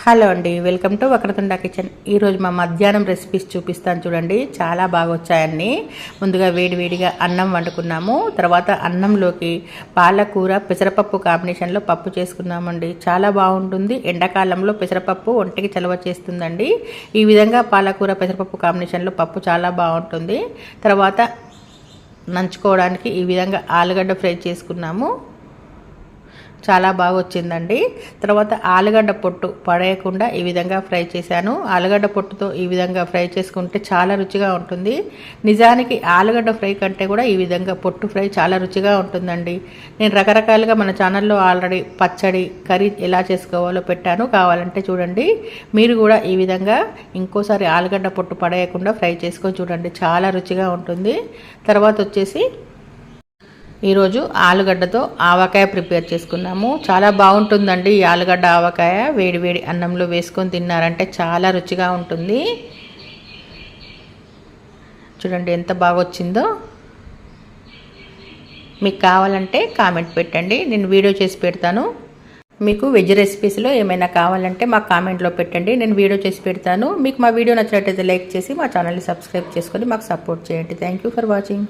Hello అండి, welcome to Vakratunda kitchen. ఈరోజు మా మధ్యాహ్నం రెసిపీస్ చూపిస్తాను చూడండి. చాలా బాగా వచ్చాయన్నీ. ముందుగా వేడివేడిగా అన్నం వండుకున్నాము. తర్వాత అన్నంలోకి పాలకూర పెసరపప్పు కాంబినేషన్లో పప్పు చేసుకున్నామండి. చాలా బాగుంటుంది. ఎండాకాలంలో పెసరపప్పు ఒంటికి చలవ చేస్తుందండి. ఈ విధంగా పాలకూర పెసరపప్పు కాంబినేషన్లో పప్పు చాలా బాగుంటుంది. తర్వాత నంచుకోవడానికి ఈ విధంగా ఆలుగడ్డ ఫ్రై చేసుకున్నాము. చాలా బాగా వచ్చిందండి. తర్వాత ఆలుగడ్డ పొట్టు పడేయకుండా ఈ విధంగా ఫ్రై చేశాను. ఆలుగడ్డ పొట్టుతో ఈ విధంగా ఫ్రై చేసుకుంటే చాలా రుచిగా ఉంటుంది. నిజానికి ఆలుగడ్డ ఫ్రై కంటే కూడా ఈ విధంగా పొట్టు ఫ్రై చాలా రుచిగా ఉంటుందండి. నేను రకరకాలుగా మన ఛానల్లో ఆల్రెడీ పచ్చడి కర్రీ ఎలా చేసుకోవాలో పెట్టాను. కావాలంటే చూడండి. మీరు కూడా ఈ విధంగా ఇంకోసారి ఆలుగడ్డ పొట్టు పడేయకుండా ఫ్రై చేసుకొని చూడండి. చాలా రుచిగా ఉంటుంది. తర్వాత వచ్చేసి ఈరోజు ఆలుగడ్డతో ఆవకాయ ప్రిపేర్ చేసుకున్నాము. చాలా బాగుంటుందండి. ఈ ఆలుగడ్డ ఆవకాయ వేడి వేడి అన్నంలో వేసుకొని తిన్నారంటే చాలా రుచిగా ఉంటుంది. చూడండి ఎంత బాగా వచ్చిందో. మీకు కావాలంటే కామెంట్ పెట్టండి, నేను వీడియో చేసి పెడతాను. మీకు వెజ్ రెసిపీస్లో ఏమైనా కావాలంటే మా కామెంట్లో పెట్టండి, నేను వీడియో చేసి పెడతాను. మీకు మా వీడియో నచ్చినట్లయితే లైక్ చేసి మా ఛానల్ని సబ్స్క్రైబ్ చేసుకొని మాకు సపోర్ట్ చేయండి. Thank you for watching.